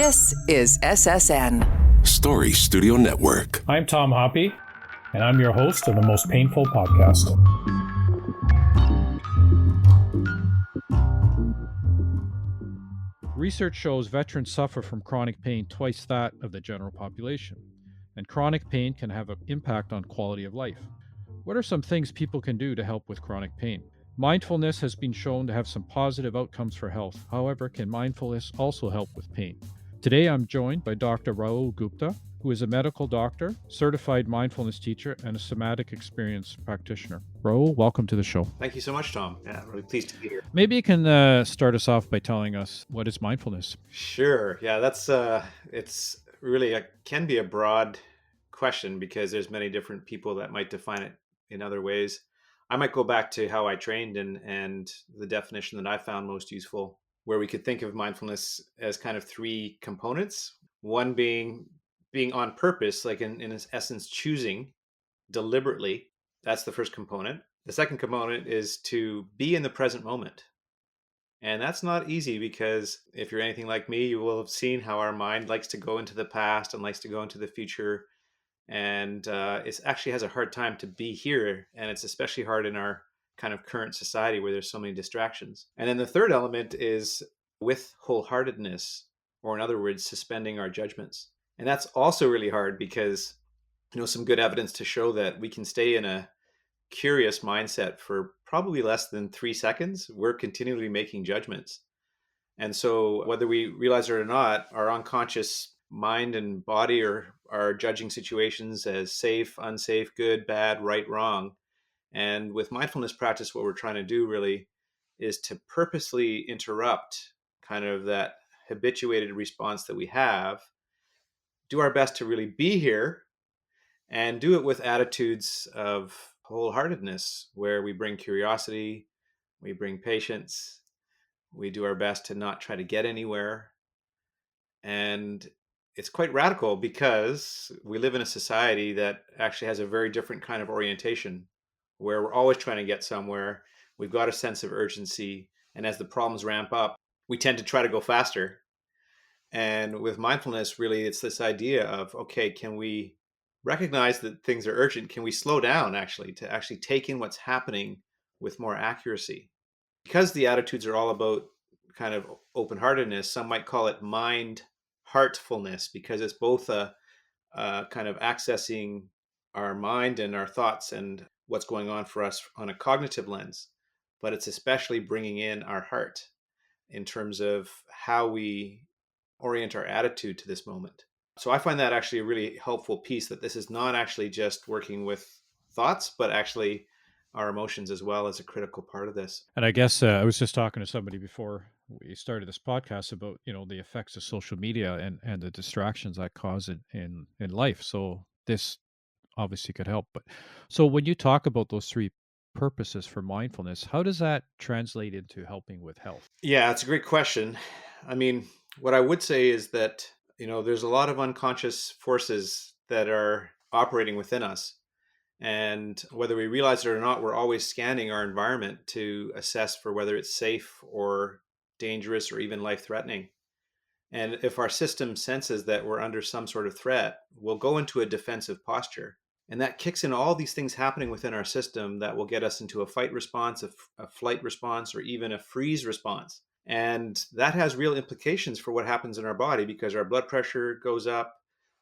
This is SSN. Story Studio Network. I'm Tom Hoppe, and I'm your host of the Most Painful Podcast. Research shows veterans suffer from chronic pain twice that of the general population, and chronic pain can have an impact on quality of life. What are some things people can do to help with chronic pain? Mindfulness has been shown to have some positive outcomes for health. However, can mindfulness also help with pain? Today, I'm joined by Dr. Rahul Gupta, who is a medical doctor, certified mindfulness teacher, and a somatic experience practitioner. Rahul, welcome to the show. Thank you so much, Tom. Yeah, really pleased to be here. Maybe you can start us off by telling us what is mindfulness. Sure. Yeah, it's really can be a broad question because there's many different people that might define it in other ways. I might go back to how I trained and the definition that I found most useful, where we could think of mindfulness as kind of three components. One being on purpose, like in essence, choosing deliberately. That's the first component. The second component is to be in the present moment. And that's not easy because if you're anything like me, you will have seen how our mind likes to go into the past and likes to go into the future. And it actually has a hard time to be here. And it's especially hard in our kind of current society where there's so many distractions. And then the third element is with wholeheartedness, or in other words, suspending our judgments. And that's also really hard because, some good evidence to show that we can stay in a curious mindset for probably less than 3 seconds. We're continually making judgments. And so whether we realize it or not, our unconscious mind and body are judging situations as safe, unsafe, good, bad, right, wrong. And with mindfulness practice, what we're trying to do really is to purposely interrupt kind of that habituated response that we have, do our best to really be here, and do it with attitudes of wholeheartedness, where we bring curiosity, we bring patience, we do our best to not try to get anywhere. And it's quite radical because we live in a society that actually has a very different kind of orientation, where we're always trying to get somewhere. We've got a sense of urgency. And as the problems ramp up, we tend to try to go faster. And with mindfulness, really, it's this idea of, okay, can we recognize that things are urgent? Can we slow down to actually take in what's happening with more accuracy? Because the attitudes are all about kind of open-heartedness, some might call it mind-heartfulness, because it's both a kind of accessing our mind and our thoughts and what's going on for us on a cognitive lens, but it's especially bringing in our heart in terms of how we orient our attitude to this moment. So I find that actually a really helpful piece, that this is not actually just working with thoughts, but actually our emotions as well as a critical part of this. And I guess I was just talking to somebody before we started this podcast about, the effects of social media and the distractions that cause in life. So this obviously could help. But so when you talk about those three purposes for mindfulness, how does that translate into helping with health? Yeah, it's a great question. I mean, what I would say is that, there's a lot of unconscious forces that are operating within us. And whether we realize it or not, we're always scanning our environment to assess for whether it's safe or dangerous or even life-threatening. And if our system senses that we're under some sort of threat, we'll go into a defensive posture. And that kicks in all these things happening within our system that will get us into a fight response, a flight response, or even a freeze response. And that has real implications for what happens in our body, because our blood pressure goes up,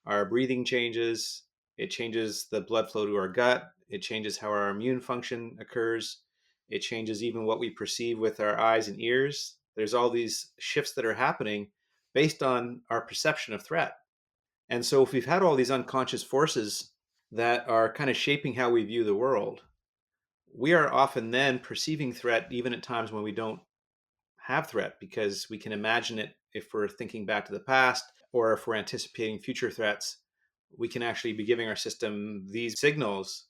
our breathing changes, it changes the blood flow to our gut, it changes how our immune function occurs, it changes even what we perceive with our eyes and ears. There's all these shifts that are happening based on our perception of threat. And so if we've had all these unconscious forces that are kind of shaping how we view the world, we are often then perceiving threat even at times when we don't have threat, because we can imagine it if we're thinking back to the past, or if we're anticipating future threats. We can actually be giving our system these signals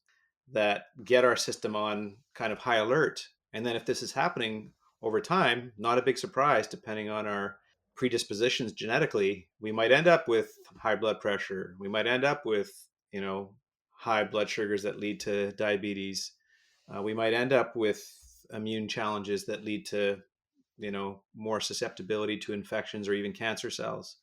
that get our system on kind of high alert. And then if this is happening over time, not a big surprise, depending on our predispositions genetically, we might end up with high blood pressure. We might end up with, high blood sugars that lead to diabetes. We might end up with immune challenges that lead to, more susceptibility to infections or even cancer cells.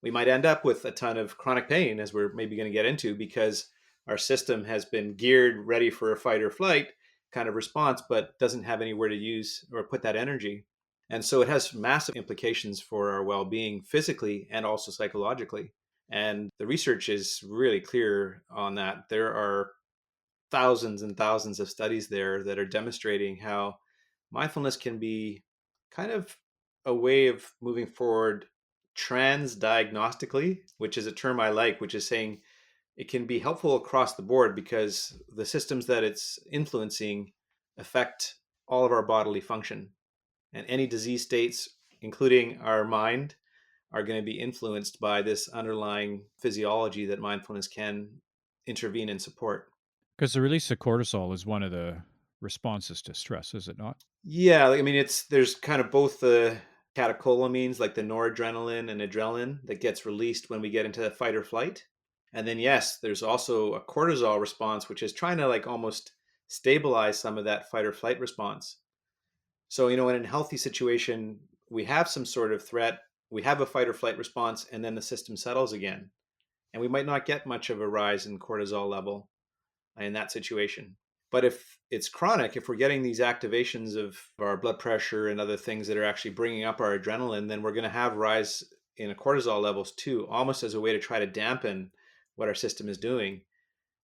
we might end up with a ton of chronic pain, as we're maybe going to get into, because our system has been geared ready for a fight or flight kind of response, but doesn't have anywhere to use or put that energy. And so it has massive implications for our well being physically and also psychologically. And the research is really clear on that. There are thousands and thousands of studies there that are demonstrating how mindfulness can be kind of a way of moving forward transdiagnostically, which is a term I like, which is saying it can be helpful across the board because the systems that it's influencing affect all of our bodily function. And any disease states, including our mind, are going to be influenced by this underlying physiology that mindfulness can intervene and support. Because the release of cortisol is one of the responses to stress, is it not? Yeah, I mean, there's kind of both the catecholamines, like the noradrenaline and adrenaline, that gets released when we get into fight or flight. And then yes, there's also a cortisol response, which is trying to like almost stabilize some of that fight or flight response. So, in a healthy situation, we have some sort of threat, we have a fight or flight response, and then the system settles again. And we might not get much of a rise in cortisol level in that situation. But if it's chronic, if we're getting these activations of our blood pressure and other things that are actually bringing up our adrenaline, then we're going to have rise in cortisol levels too, almost as a way to try to dampen what our system is doing.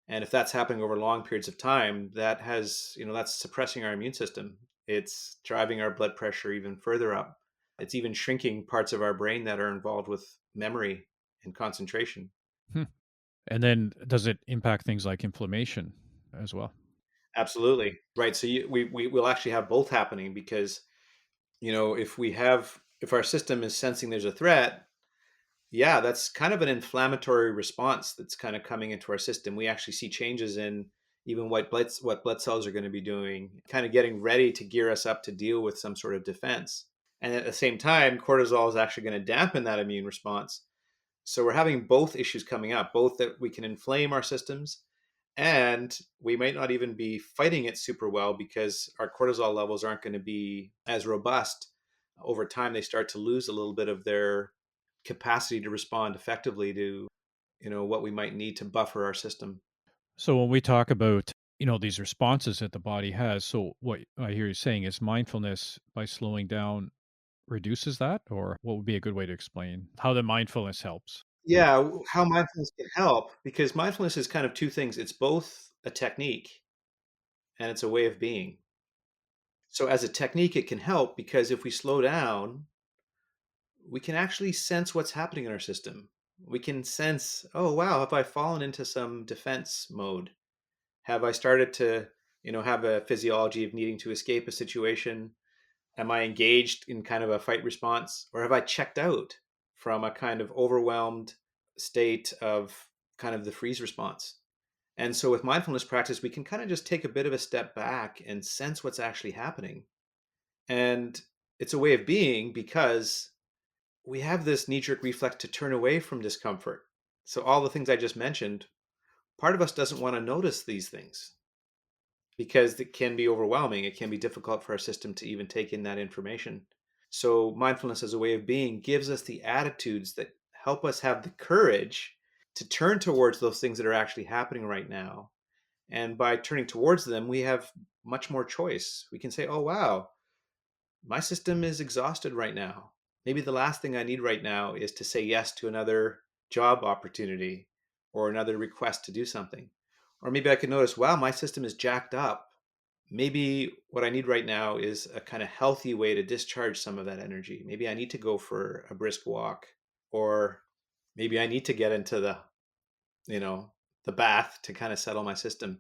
And if that's happening over long periods of time, that's suppressing our immune system. It's driving our blood pressure even further up. It's even shrinking parts of our brain that are involved with memory and concentration. Hmm. And then does it impact things like inflammation as well? Absolutely. Right. So we will actually have both happening because, if our system is sensing there's a threat, yeah, that's kind of an inflammatory response that's kind of coming into our system. We actually see changes in even what blood cells are going to be doing, kind of getting ready to gear us up to deal with some sort of defense. And at the same time, cortisol is actually going to dampen that immune response. So we're having both issues coming up, both that we can inflame our systems and we might not even be fighting it super well because our cortisol levels aren't going to be as robust. Over time, they start to lose a little bit of their capacity to respond effectively to, what we might need to buffer our system. So when we talk about, these responses that the body has, so what I hear you saying is mindfulness by slowing down reduces that, or what would be a good way to explain how the mindfulness helps? Yeah, how mindfulness can help, because mindfulness is kind of two things. It's both a technique and it's a way of being. So as a technique, it can help because if we slow down, we can actually sense what's happening in our system. We can sense, oh, wow, have I fallen into some defense mode? Have I started to, have a physiology of needing to escape a situation? Am I engaged in kind of a fight response? Or have I checked out from a kind of overwhelmed state of kind of the freeze response? And so with mindfulness practice, we can kind of just take a bit of a step back and sense what's actually happening. And it's a way of being because we have this knee jerk reflex to turn away from discomfort. So, all the things I just mentioned, part of us doesn't want to notice these things because it can be overwhelming. It can be difficult for our system to even take in that information. So, mindfulness as a way of being gives us the attitudes that help us have the courage to turn towards those things that are actually happening right now. And by turning towards them, we have much more choice. We can say, oh, wow, my system is exhausted right now. Maybe the last thing I need right now is to say yes to another job opportunity or another request to do something. Or maybe I could notice, wow, my system is jacked up. Maybe what I need right now is a kind of healthy way to discharge some of that energy. Maybe I need to go for a brisk walk, or maybe I need to get into you know, the bath to kind of settle my system.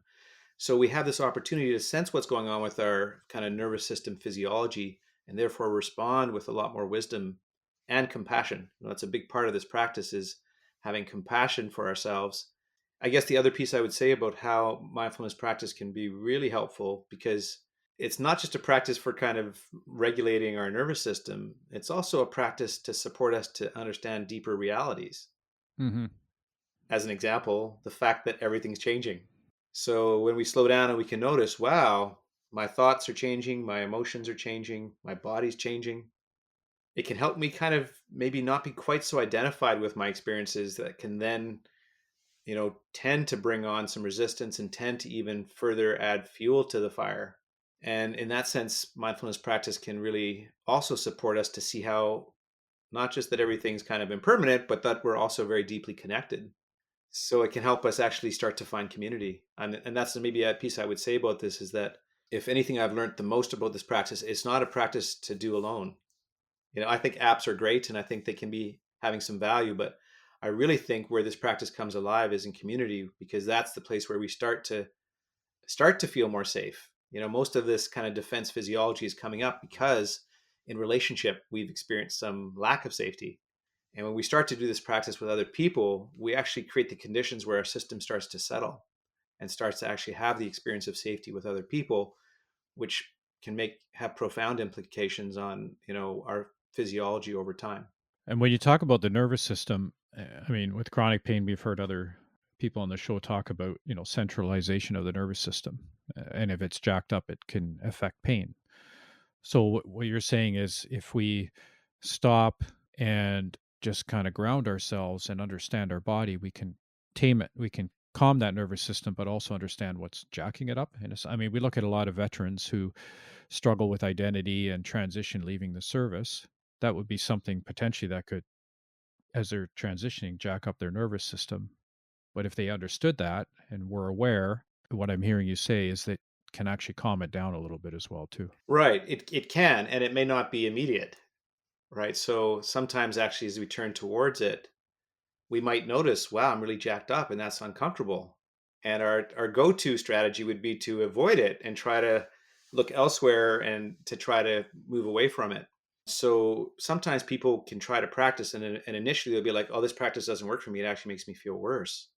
So we have this opportunity to sense what's going on with our kind of nervous system physiology and therefore respond with a lot more wisdom and compassion. That's a big part of this practice is having compassion for ourselves. I guess the other piece I would say about how mindfulness practice can be really helpful because it's not just a practice for kind of regulating our nervous system, it's also a practice to support us to understand deeper realities. Hmm. As an example, the fact that everything's changing. So when we slow down and we can notice, wow, my thoughts are changing, my emotions are changing, my body's changing. it can help me kind of maybe not be quite so identified with my experiences that can then, tend to bring on some resistance and tend to even further add fuel to the fire. And in that sense, mindfulness practice can really also support us to see how not just that everything's kind of impermanent, but that we're also very deeply connected. So it can help us actually start to find community. And that's maybe a piece I would say about this is that if anything I've learned the most about this practice, it's not a practice to do alone. I think apps are great and I think they can be having some value, but I really think where this practice comes alive is in community, because that's the place where we start to feel more safe. Most of this kind of defense physiology is coming up because in relationship we've experienced some lack of safety. And when we start to do this practice with other people, we actually create the conditions where our system starts to settle and starts to actually have the experience of safety with other people, which can have profound implications on, our physiology over time. And when you talk about the nervous system, I mean, with chronic pain, we've heard other people on the show talk about, centralization of the nervous system. And if it's jacked up, it can affect pain. So what you're saying is if we stop and just kind of ground ourselves and understand our body, we can tame it. We can calm that nervous system, but also understand what's jacking it up. And I mean, we look at a lot of veterans who struggle with identity and transition leaving the service. That would be something potentially that could, as they're transitioning, jack up their nervous system. But if they understood that and were aware, what I'm hearing you say is that can actually calm it down a little bit as well too. Right. It can, and it may not be immediate. Right. So sometimes actually as we turn towards it, we might notice, wow, I'm really jacked up and that's uncomfortable. And our go-to strategy would be to avoid it and try to look elsewhere and to try to move away from it. So sometimes people can try to practice and initially they'll be like, oh, this practice doesn't work for me. It actually makes me feel worse.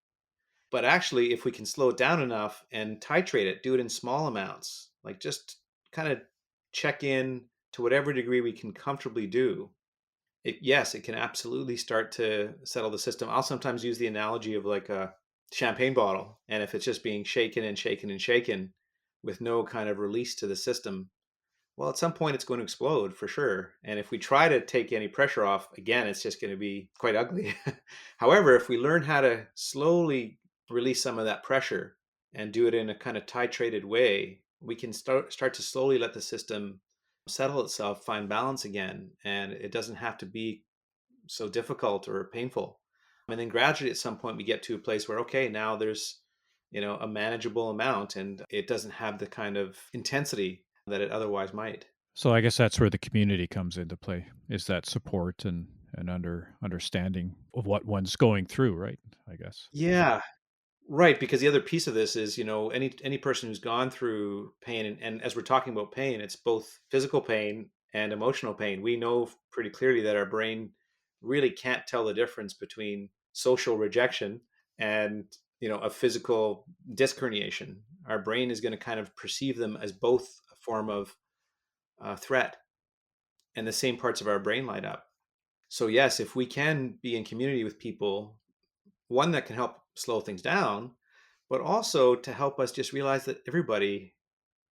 But actually, if we can slow it down enough and titrate it, do it in small amounts, like just kind of check in to whatever degree we can comfortably do, yes, it can absolutely start to settle the system. I'll sometimes use the analogy of like a champagne bottle. And if it's just being shaken and shaken and shaken with no kind of release to the system, well, at some point it's going to explode for sure. And if we try to take any pressure off, again, it's just going to be quite ugly. However, if we learn how to slowly release some of that pressure and do it in a kind of titrated way, we can start to slowly let the system settle itself, find balance again, and it doesn't have to be so difficult or painful. And then gradually at some point we get to a place where, okay, now there's, a manageable amount and it doesn't have the kind of intensity that it otherwise might. So I guess that's where the community comes into play, is that support and understanding of what one's going through, right? I guess. Yeah, right. Because the other piece of this is, any person who's gone through pain, and as we're talking about pain, it's both physical pain and emotional pain. We know pretty clearly that our brain really can't tell the difference between social rejection and, a physical disc herniation. Our brain is going to kind of perceive them as both a form of threat, and the same parts of our brain light up. So yes, if we can be in community with people, one that can help slow things down, but also to help us just realize that everybody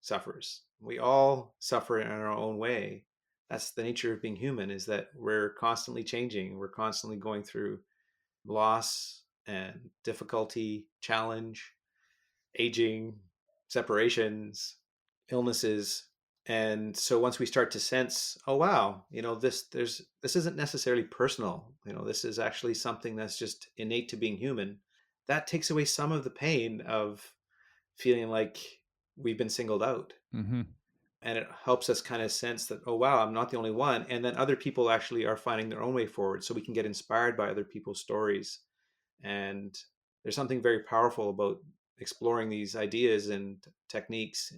suffers. We all suffer in our own way. That's the nature of being human, is that we're constantly changing. We're constantly going through loss and difficulty, challenge, aging, separations, illnesses. And so once we start to sense, oh wow, this isn't necessarily personal. This is actually something that's just innate to being human. That takes away some of the pain of feeling like we've been singled out. Mm-hmm. And it helps us kind of sense that, oh wow, I'm not the only one. And then other people actually are finding their own way forward. So we can get inspired by other people's stories. And there's something very powerful about exploring these ideas and techniques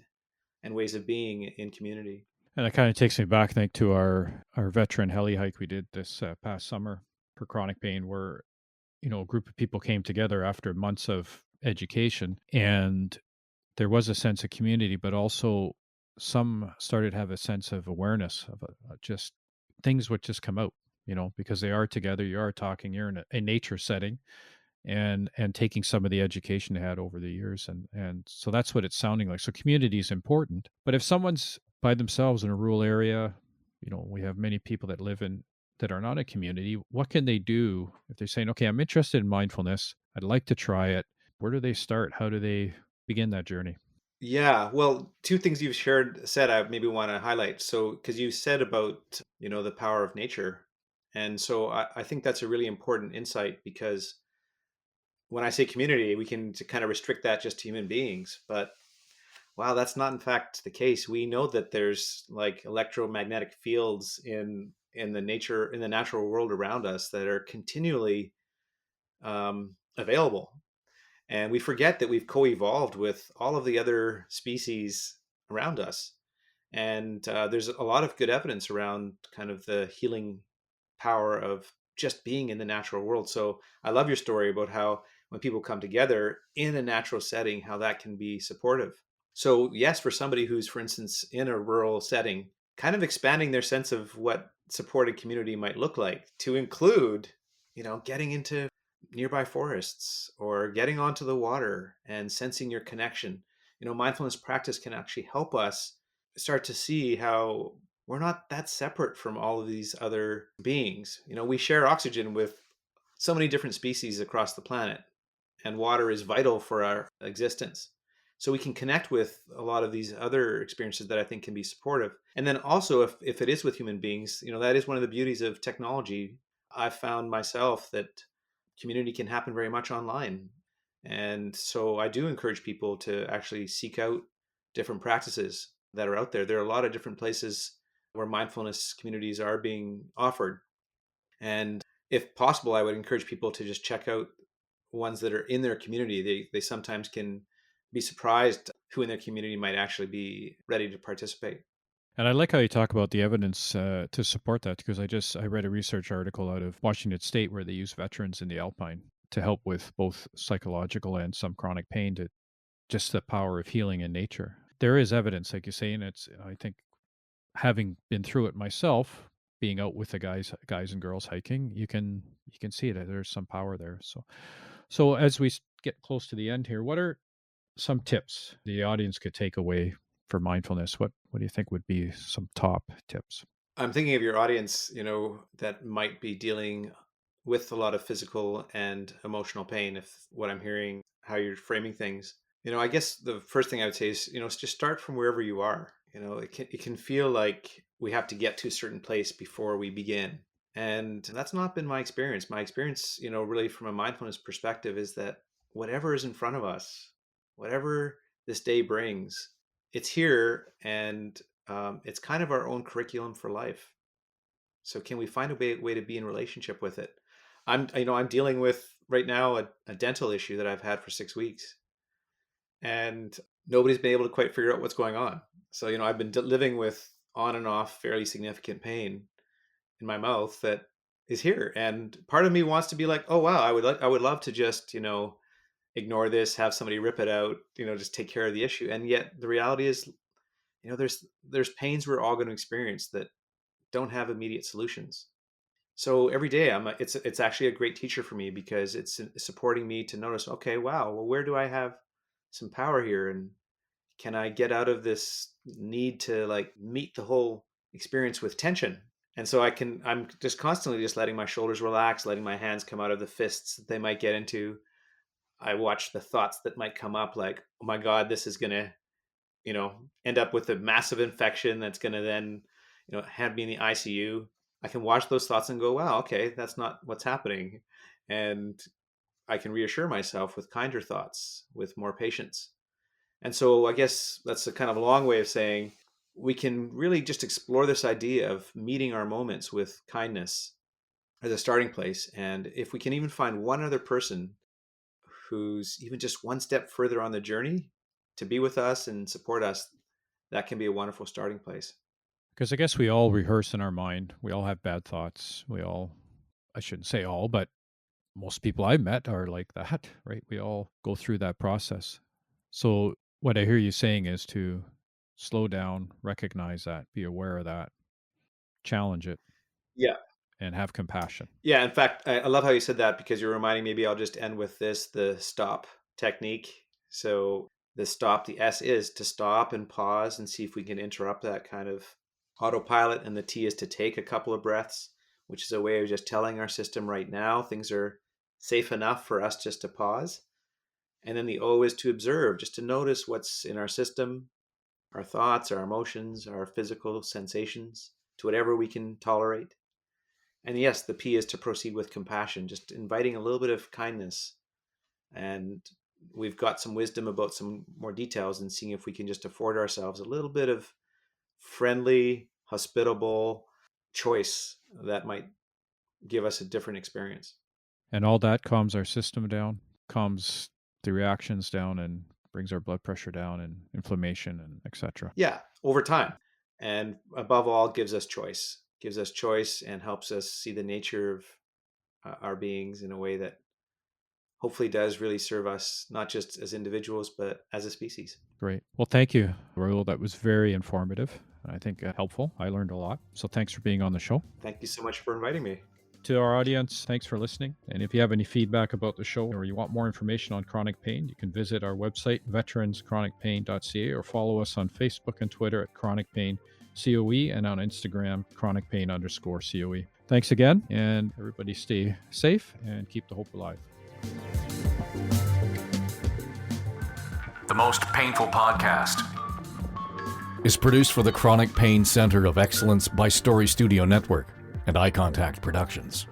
and ways of being in community. And that kind of takes me back, I think, to our veteran heli hike we did this past summer for chronic pain, where a group of people came together after months of education, and there was a sense of community, but also some started to have a sense of awareness of just things would just come out, because they are together, you are talking, you're in a nature setting, and taking some of the education they had over the years, and so that's what it's sounding like. So community is important, but if someone's by themselves in a rural area, we have many people that live in that are not a community. What can they do if they're saying, okay, I'm interested in mindfulness, I'd like to try it? Where do they start? How do they begin that journey? Yeah, well, two things you've said I maybe want to highlight. So, because you said about, the power of nature. And so I think that's a really important insight because when I say community, we can kind of restrict that just to human beings. But wow, that's not in fact the case. We know that there's like electromagnetic fields in the natural world around us that are continually available. And we forget that we've co-evolved with all of the other species around us. And there's a lot of good evidence around kind of the healing power of just being in the natural world. So I love your story about how when people come together in a natural setting, how that can be supportive. So yes, for somebody who's, for instance, in a rural setting, kind of expanding their sense of what supported community might look like to include, getting into nearby forests or getting onto the water and sensing your connection. Mindfulness practice can actually help us start to see how we're not that separate from all of these other beings. We share oxygen with so many different species across the planet, and water is vital for our existence. So we can connect with a lot of these other experiences that I think can be supportive. And then also, if it is with human beings, that is one of the beauties of technology. I've found myself that community can happen very much online. And so I do encourage people to actually seek out different practices that are out there. There are a lot of different places where mindfulness communities are being offered. And if possible, I would encourage people to just check out ones that are in their community. They sometimes can be surprised who in their community might actually be ready to participate. And I like how you talk about the evidence to support that, because I read a research article out of Washington State where they use veterans in the Alpine to help with both psychological and some chronic pain, to just the power of healing in nature. There is evidence, like you say, and it's, I think, having been through it myself, being out with the guys and girls hiking, you can see that there's some power there. So as we get close to the end here, what are some tips the audience could take away for mindfulness? What do you think would be some top tips? I'm thinking of your audience, that might be dealing with a lot of physical and emotional pain, if what I'm hearing, how you're framing things. I guess the first thing I would say is, just start from wherever you are. It can feel like we have to get to a certain place before we begin. And that's not been my experience. My experience, really from a mindfulness perspective, is that whatever is in front of us, whatever this day brings, it's here, and it's kind of our own curriculum for life. So can we find a way to be in relationship with it? I'm dealing with right now a dental issue that I've had for 6 weeks, and nobody's been able to quite figure out what's going on. So I've been living with on and off fairly significant pain in my mouth that is here, and part of me wants to be like, oh wow, I would love to just ignore this, have somebody rip it out, just take care of the issue. And yet the reality is, there's pains we're all going to experience that don't have immediate solutions. So every day it's actually a great teacher for me, because it's supporting me to notice, okay, wow, well, where do I have some power here, and can I get out of this need to like meet the whole experience with tension? And so I'm just constantly just letting my shoulders relax, letting my hands come out of the fists that they might get into. I watch the thoughts that might come up, like, oh my God, this is going to, end up with a massive infection that's going to then, have me in the ICU. I can watch those thoughts and go, wow, okay, that's not what's happening. And I can reassure myself with kinder thoughts, with more patience. And so I guess that's a kind of a long way of saying we can really just explore this idea of meeting our moments with kindness as a starting place. And if we can even find one other person who's even just one step further on the journey to be with us and support us, that can be a wonderful starting place. Because I guess we all rehearse in our mind. We all have bad thoughts. I shouldn't say all, but most people I've met are like that, right? We all go through that process. So what I hear you saying is to slow down, recognize that, be aware of that, challenge it, Yeah. and have compassion. Yeah. In fact, I love how you said that, because you're reminding me, maybe I'll just end with this, the stop technique. So the stop, the S is to stop and pause and see if we can interrupt that kind of autopilot, and the T is to take a couple of breaths, which is a way of just telling our system right now things are safe enough for us just to pause. And then the O is to observe, just to notice what's in our system, our thoughts, our emotions, our physical sensations, to whatever we can tolerate. And yes, the P is to proceed with compassion, just inviting a little bit of kindness. And we've got some wisdom about some more details and seeing if we can just afford ourselves a little bit of friendly, hospitable choice that might give us a different experience. And all that calms our system down, calms the reactions down, and brings our blood pressure down and inflammation and etc. Yeah, over time. And above all, gives us choice and helps us see the nature of our beings in a way that hopefully does really serve us, not just as individuals, but as a species. Great. Well, thank you, Rahul. That was very informative. I think helpful. I learned a lot. So thanks for being on the show. Thank you so much for inviting me. To our audience, thanks for listening. And if you have any feedback about the show or you want more information on chronic pain, you can visit our website, veteranschronicpain.ca, or follow us on Facebook and Twitter at Chronic Pain COE and on Instagram, chronicpain_COE. Thanks again, and everybody stay safe and keep the hope alive. The Most Painful Podcast is produced for the Chronic Pain Center of Excellence by Story Studio Network and Eye Contact Productions.